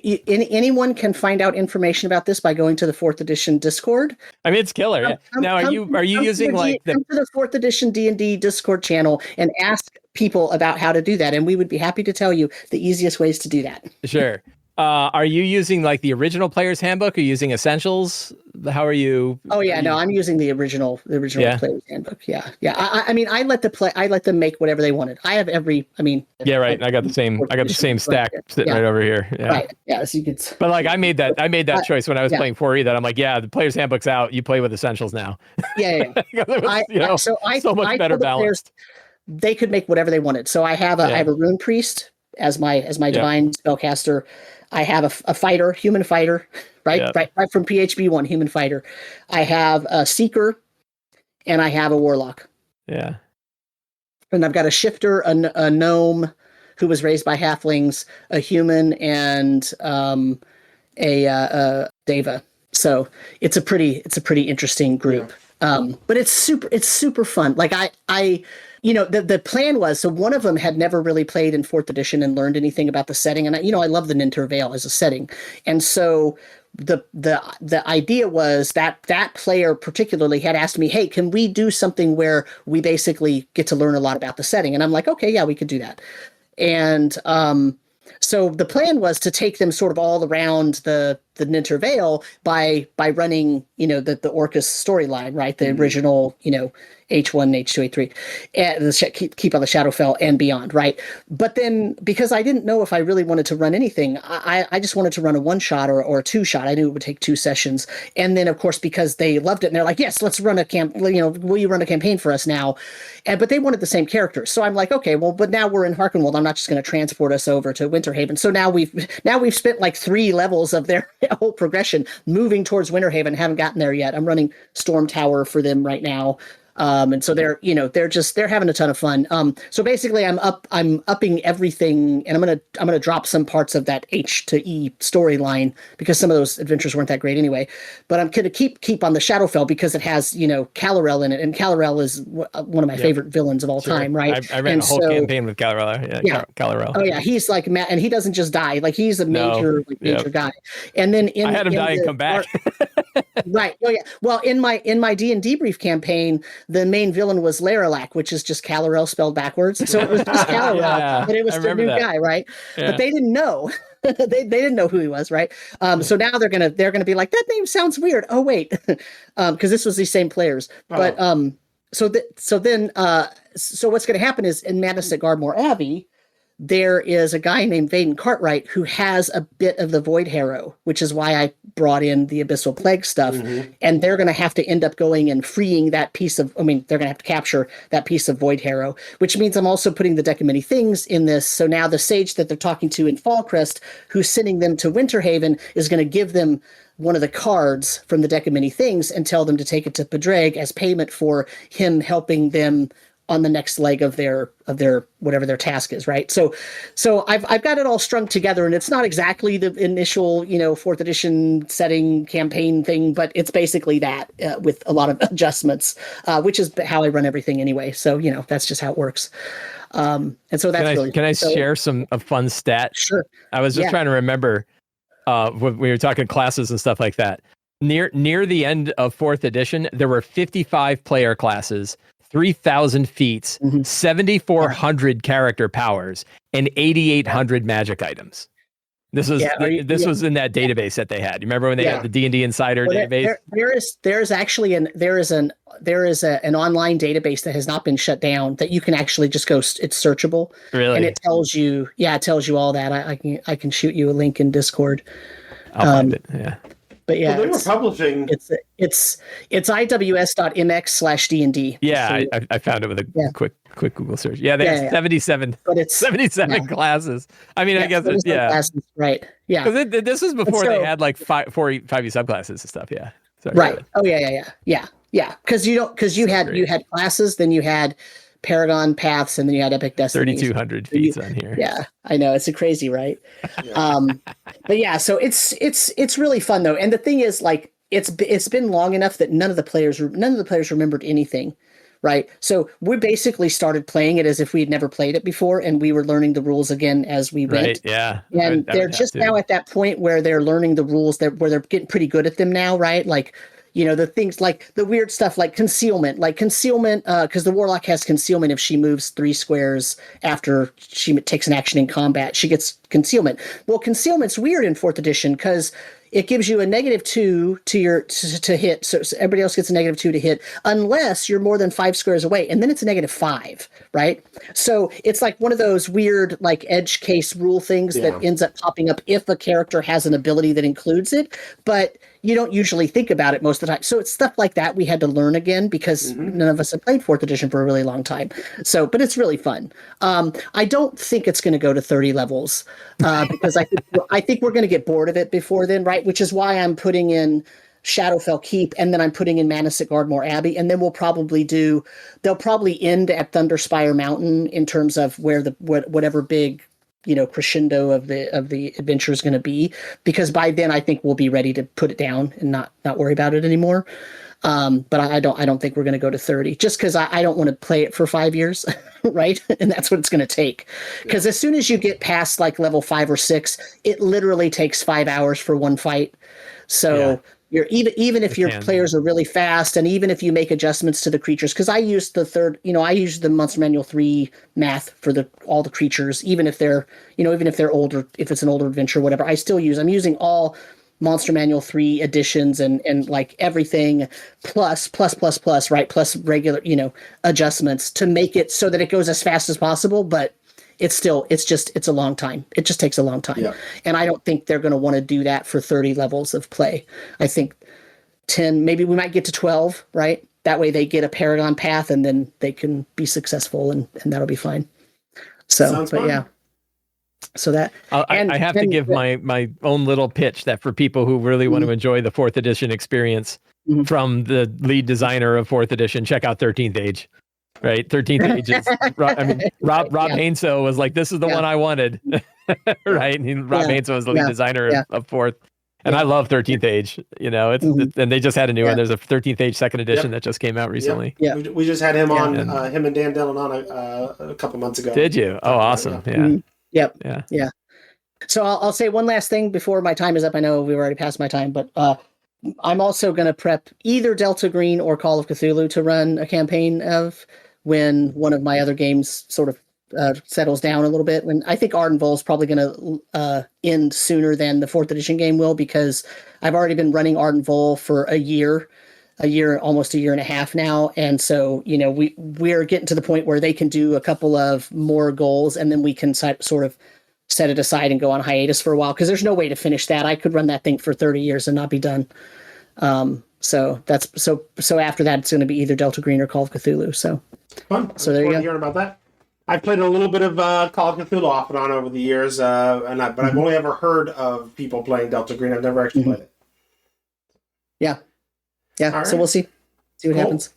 Anyone can find out information about this by going to the 4th edition Discord. I mean, it's killer. Now, are you using like come to the 4th edition D&D Discord channel and ask people about how to do that, and we would be happy to tell you the easiest ways to do that. Sure. Are you using like the original Player's Handbook? Are you using Essentials? How are you? Oh yeah, no, I'm using the original Player's Handbook. Yeah. I mean, I let them make whatever they wanted. I have Yeah, right. I got the same stack sitting right over here. Yeah. Right. Yeah. So you could. But like, I made that choice when I was playing 4E. That I'm like, yeah, the Player's Handbook's out. You play with Essentials now. Yeah. Was, so much better balanced. They could make whatever they wanted. So I have a Rune Priest as my divine spellcaster. I have a fighter, human fighter, right from PHB 1, human fighter. I have a seeker, and I have a warlock. Yeah. And I've got a shifter, a gnome who was raised by halflings, a human, and a Deva. So it's a pretty interesting group. But it's super fun. Like I the plan was, so one of them had never really played in 4th edition and learned anything about the setting. And I love the Ninter Vale as a setting. And so the idea was that player particularly had asked me, hey, can we do something where we basically get to learn a lot about the setting? And I'm like, okay, yeah, we could do that. And so the plan was to take them sort of all around the the Ninter Vale by running, the Orcus storyline, right? The original, H1, H2, H3, and keep on the Shadowfell and beyond, right? But then because I didn't know if I really wanted to run anything, I just wanted to run a one shot or a two shot. I knew it would take 2 sessions. And then of course, because they loved it and they're like, yes, let's run will you run a campaign for us now? But they wanted the same characters. So I'm like, okay, well, but now we're in Harkenwald. I'm not just going to transport us over to Winterhaven. So now we've spent like 3 levels of their whole progression moving towards Winterhaven. Haven't gotten there yet. I'm running Storm Tower for them right now. And so they're having a ton of fun. So basically I'm upping everything, and I'm going to drop some parts of that H to E storyline because some of those adventures weren't that great anyway, but I'm going to keep on the Shadowfell because it has, Calorel in it, and Calorel is one of my favorite villains of all time. Right. I ran a whole campaign with Calorel. Yeah. Calorel. Oh yeah. He's like, and he doesn't just die. Like he's a major guy. And then I had him die and come back. Right. Oh yeah. Well, in my D&D brief campaign, the main villain was Laralac, which is just Calorel spelled backwards. So it was just Calorel, but it was the new guy, right? Yeah. But they didn't know. they didn't know who he was, right? So now they're gonna be like, that name sounds weird. Oh wait, because this was these same players. Oh. But so what's going to happen is in Madness at Gardmore Abbey, there is a guy named Vaden Cartwright who has a bit of the Void Harrow, which is why I brought in the Abyssal Plague stuff. Mm-hmm. And they're going to have to end up going and freeing that piece of, they're going to have to capture that piece of Void Harrow, which means I'm also putting the Deck of Many Things in this. So now the sage that they're talking to in Fallcrest, who's sending them to Winterhaven, is going to give them one of the cards from the Deck of Many Things and tell them to take it to Padraig as payment for him helping them on the next leg of their whatever their task is, right? So I've got it all strung together, and it's not exactly the initial 4th edition setting campaign thing, but it's basically that with a lot of adjustments, which is how I run everything anyway. So that's just how it works. And so that's can I share a fun stat? Sure. I was just trying to remember when we were talking classes and stuff like that. Near the end of 4th edition, there were 55 player classes, 3,000 feats, 7,400 character powers, and 8,800 magic items. This was was in that database that they had. You remember when they had the D&D Insider database? There is an online database that has not been shut down that you can actually just go. It's searchable, really, and it tells you all that. I can shoot you a link in Discord. I'll find it. Yeah. But yeah, well, they were publishing. It's iws.mx/D&D. Yeah, so, I found it with a quick Google search. Yeah, they have 77. But it's 77 classes. I mean, I guess classes, right? Yeah, because this was before they had like 5e subclasses and stuff. Yeah. Sorry, right. Oh yeah. Because you had classes, then you had Paragon Paths, and then you had Epic Destiny. 3,200 feats on here. Yeah, I know, it's crazy, right? But yeah, so it's really fun though, and the thing is, like, it's been long enough that none of the players remembered anything, right? So we basically started playing it as if we had never played it before, and we were learning the rules again as we went. Right. Yeah. And they're just now at that point where they're learning the rules where they're getting pretty good at them now, right? Like, the things like the weird stuff like concealment, because the warlock has concealment if she moves 3 squares after she takes an action in combat, she gets concealment. Well, concealment's weird in 4th edition because it gives you a -2 to hit. So everybody else gets a -2 to hit unless you're more than 5 squares away. And then it's a -5, right? So it's like one of those weird, like, edge case rule things that ends up popping up if a character has an ability that includes it. But you don't usually think about it most of the time. So it's stuff like that we had to learn again because none of us have played 4th edition for a really long time. So, but it's really fun. I don't think it's going to go to 30 levels because I think we're going to get bored of it before then, right? Which is why I'm putting in Shadowfell Keep, and then I'm putting in Madness at Gardmore Abbey, and then they'll probably end at Thunderspire Mountain in terms of where whatever big crescendo of the adventure is going to be, because by then I think we'll be ready to put it down and not worry about it anymore. But I don't think we're going to go to 30 just because I don't want to play it for 5 years. Right. And that's what it's going to take. Because as soon as you get past like level 5 or 6, it literally takes 5 hours for one fight. So you're even if your players are really fast, and even if you make adjustments to the creatures, because I use the Monster Manual 3 math for all the creatures, even if they're older, if it's an older adventure, whatever, I'm using all Monster Manual 3 editions and like everything plus, right? Plus regular, adjustments to make it so that it goes as fast as possible. But it's a long time. It just takes a long time. Yeah. And I don't think they're going to want to do that for 30 levels of play. I think 10, maybe we might get to 12, right? That way they get a Paragon path and then they can be successful and that'll be fine. So, Sounds but fun. yeah. So that I have to give my own little pitch that for people who really want to enjoy the 4th edition experience from the lead designer of 4th edition, check out 13th Age. Right, 13th Age is. Rob Hainsel was like, "This is the one I wanted." Right, and Rob Hainsel was the lead designer of 4th, and I love 13th Age. It's and they just had a new one. There's a 13th Age second edition that just came out recently. Yeah, we just had him on, him and Dan Dillon on a couple months ago. Did you? Oh, awesome! Yeah. So I'll say one last thing before my time is up. I know we've already passed my time, but I'm also going to prep either Delta Green or Call of Cthulhu to run a campaign of when one of my other games sort of settles down a little bit. When I think Arden Vol is probably going to end sooner than the 4th edition game will, because I've already been running Arden Vol for almost a year and a half now. And so, we're getting to the point where they can do a couple of more goals and then we can sort of set it aside and go on hiatus for a while, because there's no way to finish that. I could run that thing for 30 years and not be done. So after that, it's going to be either Delta Green or Call of Cthulhu. So fun. So there you go. Hearing about that. I've played a little bit of Call of Cthulhu off and on over the years, but I've only ever heard of people playing Delta Green. I've never actually played it. Yeah. Right. So we'll see what happens.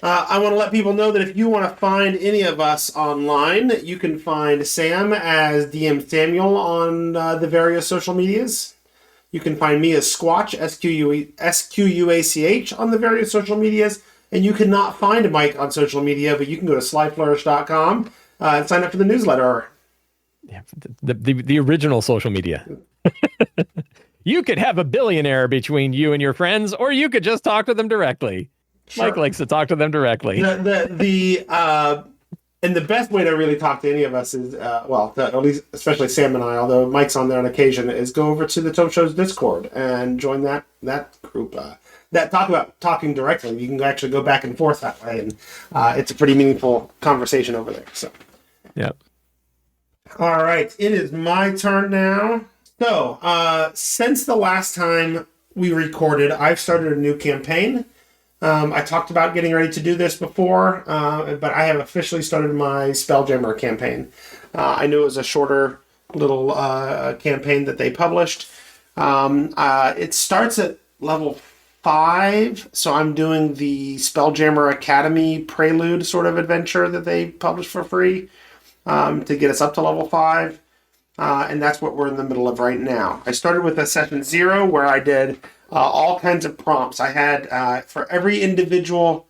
I want to let people know that if you want to find any of us online, you can find Sam as DM Samuel on the various social medias. You can find me as Squatch, SQUACH, on the various social medias. And you cannot find Mike on social media, but you can go to slyflourish.com and sign up for the newsletter. Yeah, the original social media. You could have a billionaire between you and your friends, or you could just talk to them directly. Sure. Mike likes to talk to them directly. And the best way to really talk to any of us is, at least especially Sam and I, although Mike's on there on occasion, is go over to the Tome Show's Discord and join that group. That talk about talking directly. You can actually go back and forth that way, and it's a pretty meaningful conversation over there. So, yep. All right, it is my turn now. So, since the last time we recorded, I've started a new campaign. I talked about getting ready to do this before, but I have officially started my Spelljammer campaign. I knew it was a shorter little campaign that they published. It starts at level 5, so I'm doing the Spelljammer Academy Prelude sort of adventure that they published for free to get us up to level 5. And that's what we're in the middle of right now. I started with a session 0 where I did all kinds of prompts. I had, for every individual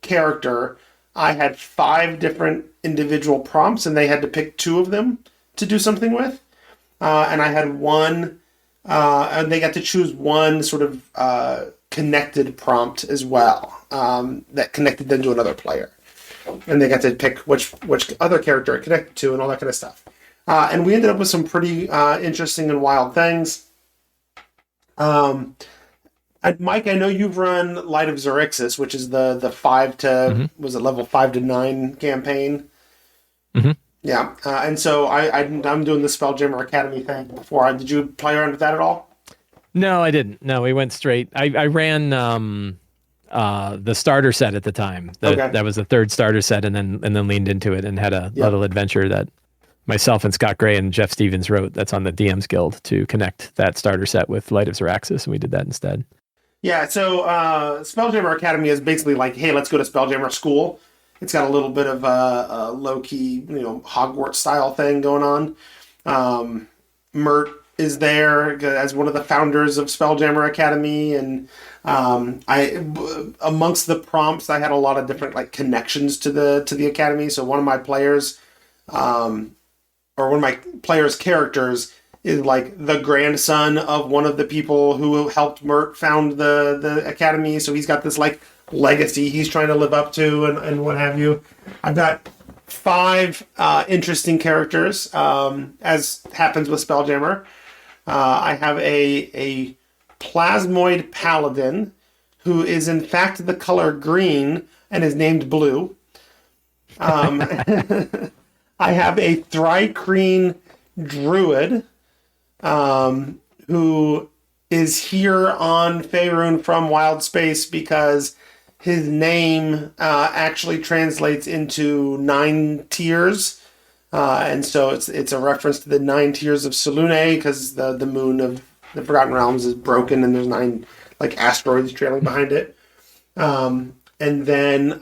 character, I had 5 different individual prompts, and they had to pick 2 of them to do something with. And I had one, and they got to choose one sort of connected prompt as well, that connected them to another player. And they got to pick which other character it connected to and all that kind of stuff. And we ended up with some pretty interesting and wild things. Mike, I know you've run Light of Xerxes, which is the 5 to was it level 5 to 9 campaign? Mm-hmm. Yeah, and so I'm doing the Spelljammer Academy thing before. Did you play around with that at all? No, I didn't. No, we went straight. I ran the starter set at the time. That was the 3rd starter set, and then leaned into it and had a little adventure that myself and Scott Gray and Jeff Stevens wrote. That's on the DM's Guild to connect that starter set with Light of Xeraxis, and we did that instead. Yeah, so Spelljammer Academy is basically like, hey, let's go to Spelljammer School. It's got a little bit of a low-key, Hogwarts style thing going on. Mert is there as one of the founders of Spelljammer Academy, and amongst the prompts, I had a lot of different connections to the academy. So one of my players, or one of my players' characters, is the grandson of one of the people who helped Mert found the academy. So he's got this legacy he's trying to live up to and what have you. I've got 5 interesting characters, as happens with Spelljammer. I have a plasmoid paladin, who is in fact the color green and is named Blue. I have a Thri-kreen druid, who is here on Faerun from Wild Space because his name actually translates into 9 tiers. And so it's a reference to the 9 tiers of Selûne, because the moon of the Forgotten Realms is broken and there's 9 like asteroids trailing behind it. And then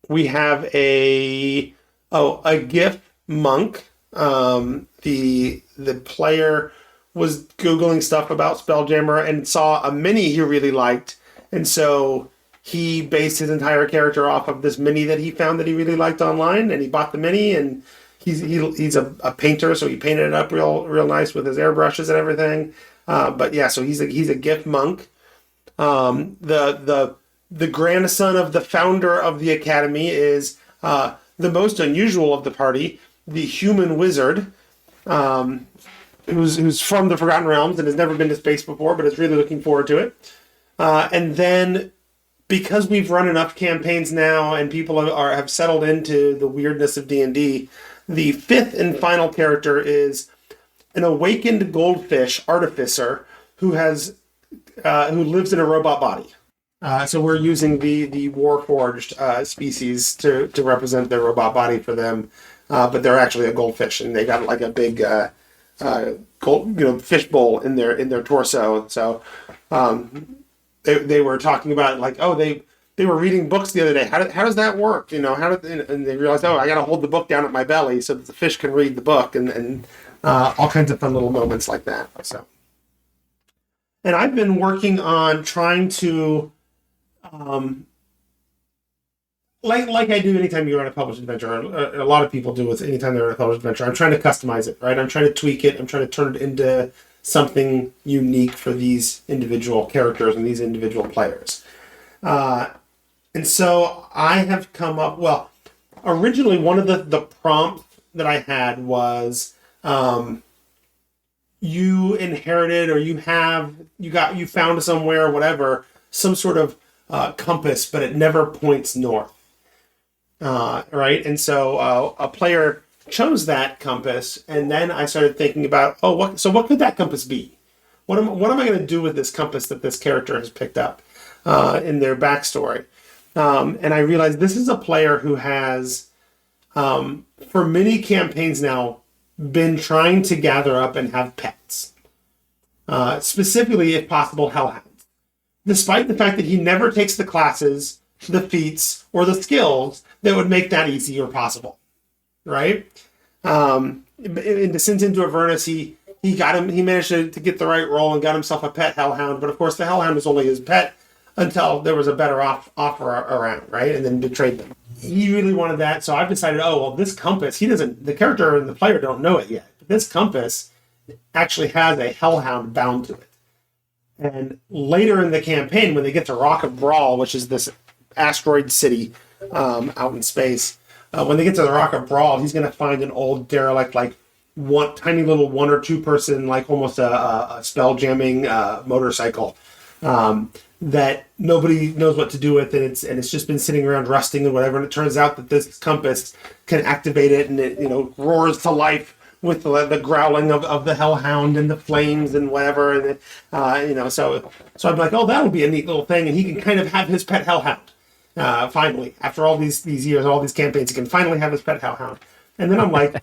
we have a Gif monk. The player was Googling stuff about Spelljammer and saw a mini he really liked. And so he based his entire character off of this mini that he found that he really liked online, and he bought the mini, and he's a painter, so he painted it up real nice with his airbrushes and everything. But yeah, so he's a Gif monk. The grandson of the founder of the academy is the most unusual of the party, the human wizard, who's from the Forgotten Realms and has never been to space before, but is really looking forward to it. And then, because we've run enough campaigns now and people have settled into the weirdness of D&D, the 5th and final character is an awakened goldfish artificer who lives in a robot body. So we're using the Warforged species to represent their robot body for them, but they're actually a goldfish, and they got like a big gold, fish bowl in their torso. So they were talking about like, oh, they were reading books the other day. How does that work? And they realized, oh, I got to hold the book down at my belly so that the fish can read the book, and all kinds of fun little moments like that. So, and I've been working on trying to, like I do anytime you run a published adventure, or a lot of people do with anytime they run a published adventure. I'm trying to customize it, right? I'm trying to tweak it. I'm trying to turn it into something unique for these individual characters and these individual players. And so I have come up, well, originally one of the prompts that I had was, you inherited, or you found somewhere, whatever, some sort of compass, but it never points north. Right? And so a player chose that compass, and then I started thinking about, what could that compass be? What am I going to do with this compass that this character has picked up in their backstory? And I realized this is a player who has, for many campaigns now, been trying to gather up and have pets. Specifically, if possible, hellhounds. Despite the fact that he never takes the classes, the feats, or the skills that would make that easy or possible. Right? In Descent into Avernus, he managed to get the right roll and got himself a pet hellhound, but of course the hellhound was only his pet until there was a better offer around, right? And then betrayed them. He really wanted that, so I've decided, this compass, the character and the player don't know it yet. This compass actually has a hellhound bound to it. And later in the campaign, when they get to Rock of Brawl, which is this asteroid city out in space, when they get to the Rock of Brawl, he's going to find an old derelict, like one tiny little 1 or 2 person, like almost a spell jamming motorcycle that nobody knows what to do with, and it's just been sitting around rusting and whatever. And it turns out that this compass can activate it, and it roars to life with the growling of the hellhound and the flames and whatever. And so I'm like, that'll be a neat little thing, and he can kind of have his pet hellhound. Finally, after all these years, all these campaigns, he can finally have his pet hellhound. And then I'm like,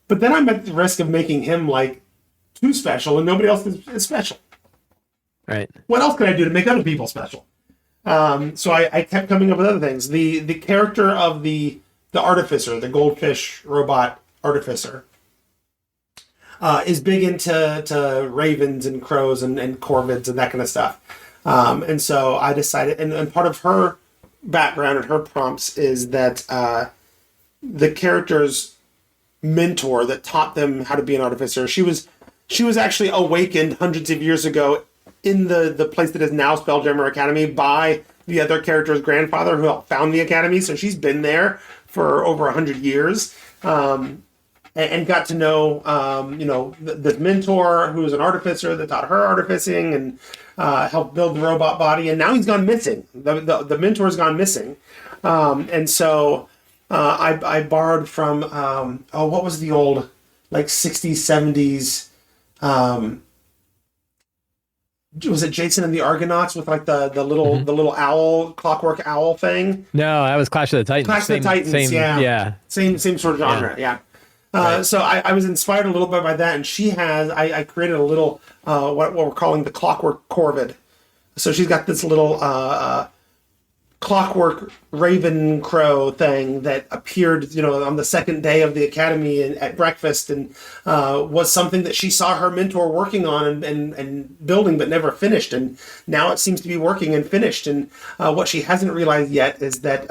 but then I'm at the risk of making him like too special, and nobody else is special. Right. What else can I do to make other people special? So I kept coming up with other things. The character of the artificer, the goldfish robot artificer, is big into ravens and crows and corvids and that kind of stuff. And so I decided, and part of her background and her prompts is that the character's mentor that taught them how to be an artificer, she was actually awakened hundreds of years ago in the place that is now Spelljammer Academy by the other character's grandfather who helped found the academy. So she's been there for over 100 years. and got to know, the mentor who was an artificer that taught her artificing and helped build the robot body. And now he's gone missing. The mentor's gone missing. And so I borrowed from, what was the old, like 60s, 70s, was it Jason and the Argonauts with like the little owl, clockwork owl thing? No, that was Clash of the Titans. Clash of the Titans, yeah. Same sort of genre, yeah. Right. So I was inspired a little bit by that, and she has, I created a little, what we're calling the Clockwork Corvid. So she's got this little clockwork raven crow thing that appeared, on the second day of the academy at breakfast, and was something that she saw her mentor working on and building but never finished, and now it seems to be working and finished. And what she hasn't realized yet is that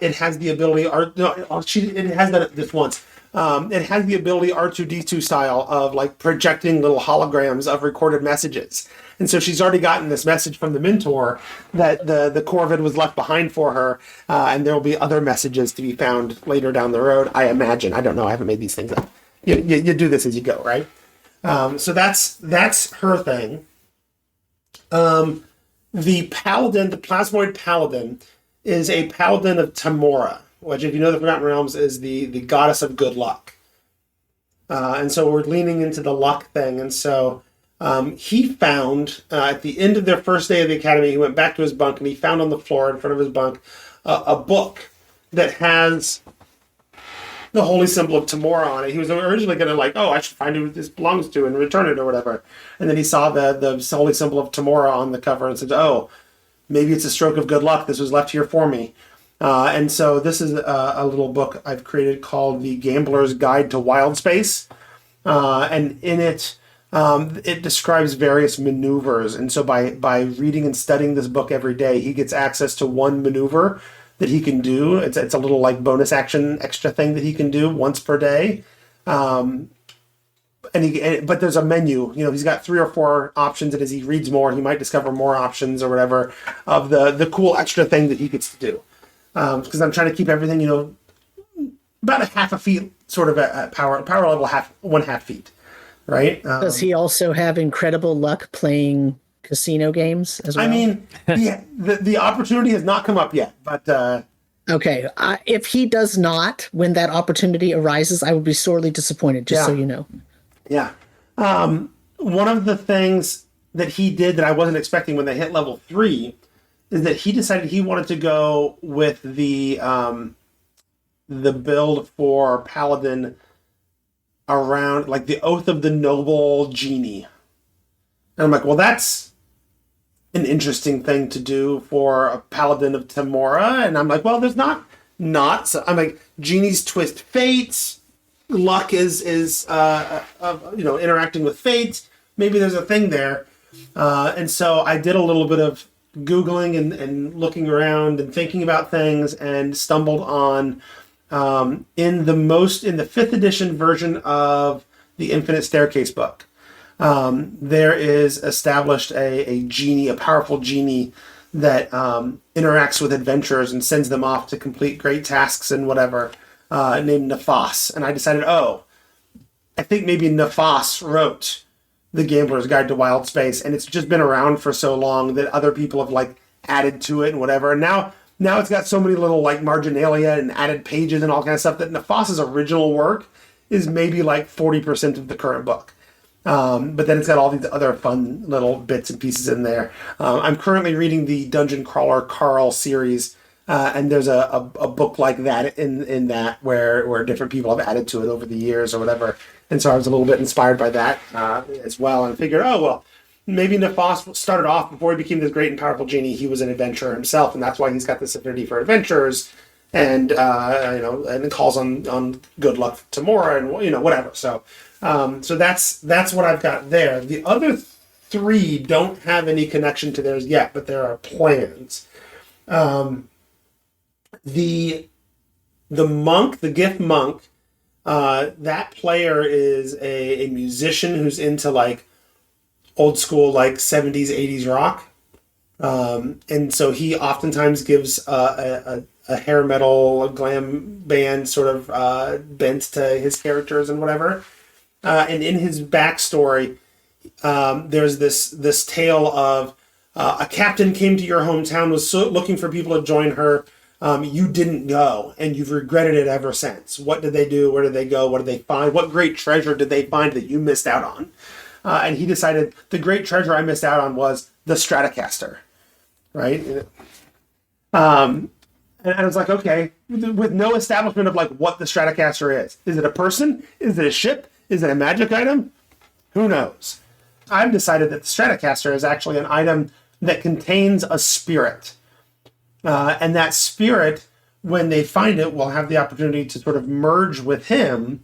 it has the ability, it has done it this once. It has the ability R2D2 style of like projecting little holograms of recorded messages. And so she's already gotten this message from the mentor that the Corvid was left behind for her, and there will be other messages to be found later down the road, I imagine. I don't know. I haven't made these things up. You do this as you go, right? So that's her thing. The Paladin, the Plasmoid Paladin, is a Paladin of Tamora, which, if you know the Forgotten Realms, is the goddess of good luck. And so we're leaning into the luck thing. And so he found, at the end of their first day of the academy, he went back to his bunk and he found on the floor in front of his bunk a book that has the holy symbol of Tamora on it. He was originally going to I should find who this belongs to and return it or whatever. And then he saw the holy symbol of Tamora on the cover and said, oh, maybe it's a stroke of good luck. This was left here for me. And so this is a little book I've created called The Gambler's Guide to Wild Space. And in it, it describes various maneuvers. And so by reading and studying this book every day, he gets access to one maneuver that he can do. It's a little like bonus action extra thing that he can do once per day. But there's a menu, he's got 3 or 4 options, and as he reads more, he might discover more options or whatever of the cool extra thing that he gets to do. Because I'm trying to keep everything, about a half a feet sort of at power level, 1/2 feet, right? Does he also have incredible luck playing casino games as well? I mean, the opportunity has not come up yet, but... Okay, if he does not, when that opportunity arises, I would be sorely disappointed, just so you know. Yeah. One of the things that he did that I wasn't expecting when they hit level 3 is that he decided he wanted to go with the build for Paladin around like the Oath of the Noble Genie. And I'm like, well, that's an interesting thing to do for a Paladin of Tamora. And I'm like, well, there's not. So I'm like, genies twist fates. Luck is interacting with fate. Maybe there's a thing there. And so I did a little bit of Googling and looking around and thinking about things, and stumbled on in the 5th edition version of the Infinite Staircase book. There is established a genie, a powerful genie that interacts with adventurers and sends them off to complete great tasks and whatever, named Nefas. And I decided, I think maybe Nefas wrote The Gambler's Guide to Wild Space, and it's just been around for so long that other people have added to it and whatever. And now it's got so many little marginalia and added pages and all kind of stuff that Nefas's original work is maybe 40% of the current book. But then it's got all these other fun little bits and pieces in there. I'm currently reading the Dungeon Crawler Carl series, and there's a book like that in that where different people have added to it over the years or whatever. And so I was a little bit inspired by that as well, and figured, maybe Nefas started off before he became this great and powerful genie. He was an adventurer himself, and that's why he's got this affinity for adventurers, and and calls on good luck Tamora and whatever. So that's what I've got there. The other 3 don't have any connection to theirs yet, but there are plans. The monk, the Gift Monk, that player is a musician who's into old school 70s 80s rock, and so he oftentimes gives a a hair metal, a glam band sort of bent to his characters and whatever. And in his backstory, there's this tale of a captain came to your hometown, was looking for people to join her. You didn't go, and you've regretted it ever since. What did they do? Where did they go? What did they find? What great treasure did they find that you missed out on? And he decided the great treasure I missed out on was the Stratocaster, right? And I was like, okay, with no establishment of like what the Stratocaster is. Is it a person? Is it a ship? Is it a magic item? Who knows? I've decided that the Stratocaster is actually an item that contains a spirit. And that spirit, when they find it, will have the opportunity to sort of merge with him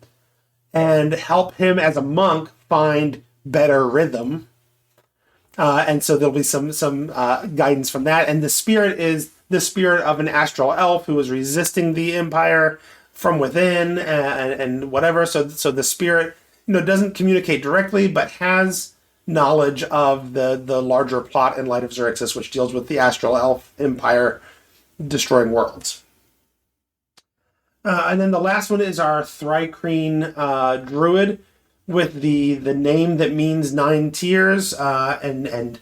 and help him as a monk find better rhythm. And so there'll be some guidance from that. And the spirit is the spirit of an astral elf who is resisting the empire from within and whatever. So the spirit, doesn't communicate directly, but has knowledge of the larger plot in Light of Xerxes, which deals with the astral elf empire destroying worlds. And then the last one is our Thri-kreen druid with the name that means 9 tiers. And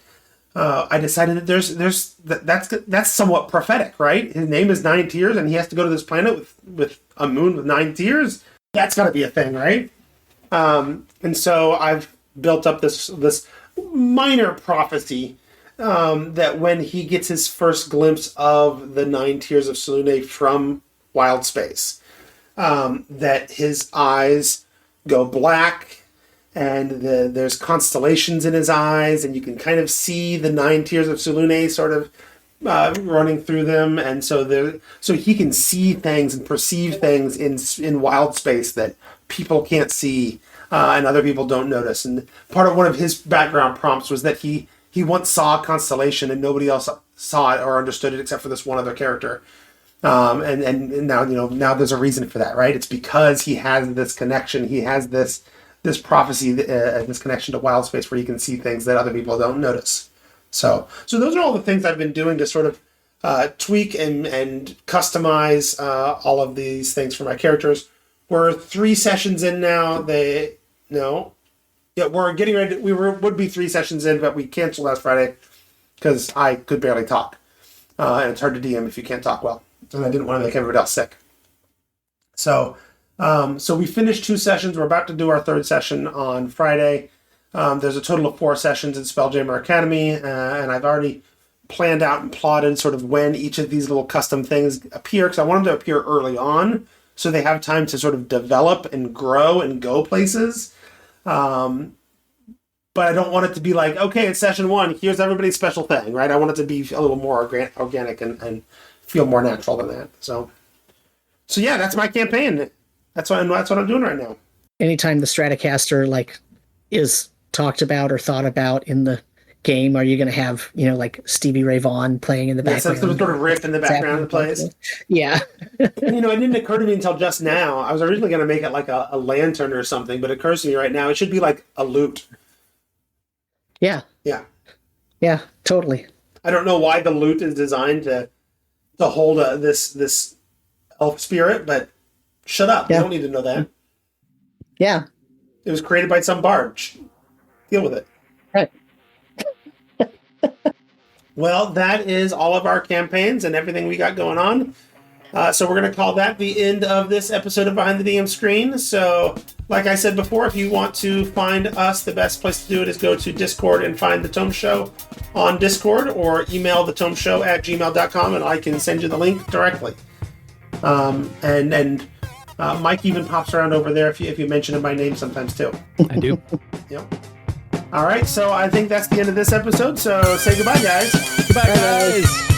I decided that that's somewhat prophetic, right? His name is 9 tiers, and he has to go to this planet with a moon with 9 tiers. That's got to be a thing, right? And so I've built up this minor prophecy that when he gets his first glimpse of the 9 tiers of Selûne from Wild Space, that his eyes go black, and there's constellations in his eyes, and you can kind of see the 9 tiers of Selûne sort of running through them, and so he can see things and perceive things in Wild Space that people can't see, and other people don't notice. And one of his background prompts was that he once saw a constellation and nobody else saw it or understood it except for this one other character. And now there's a reason for that, right? It's because he has this connection. He has this prophecy, this connection to Wild Space where he can see things that other people don't notice. So those are all the things I've been doing to sort of tweak and customize all of these things for my characters. We're 3 sessions in now. We're getting ready. Would be 3 sessions in, but we canceled last Friday because I could barely talk, and it's hard to DM if you can't talk well. And I didn't want to make everybody else sick. So we finished 2 sessions. We're about to do our 3rd session on Friday. There's a total of 4 sessions in Spelljammer Academy, and I've already planned out and plotted sort of when each of these little custom things appear, because I want them to appear early on so they have time to sort of develop and grow and go places. But I don't want it to be like, okay, it's session 1, here's everybody's special thing, right? I want it to be a little more organic and feel more natural than that. So yeah, that's my campaign. That's what I'm doing right now. Anytime the Stratocaster is talked about or thought about in the game, are you going to have like Stevie Ray Vaughan playing in the background? Some sort of riff in the background that plays. Yeah. It didn't occur to me until just now. I was originally going to make it like a lantern or something, but it occurs to me right now it should be like a lute. Yeah. Yeah, totally. I don't know why the lute is designed to hold this elf spirit, but shut up. Yeah. You don't need to know that. Yeah. It was created by some bard. Deal with it. Right. Well, that is all of our campaigns and everything we got going on. So we're going to call that the end of this episode of Behind the DM Screen. So, like I said before, if you want to find us, the best place to do it is go to Discord and find The Tome Show on Discord, or email thetomeshow@gmail.com and I can send you the link directly. And Mike even pops around over there if you mention him by name sometimes too. I do. Yep. All right, so I think that's the end of this episode. So say goodbye, guys. Goodbye, guys.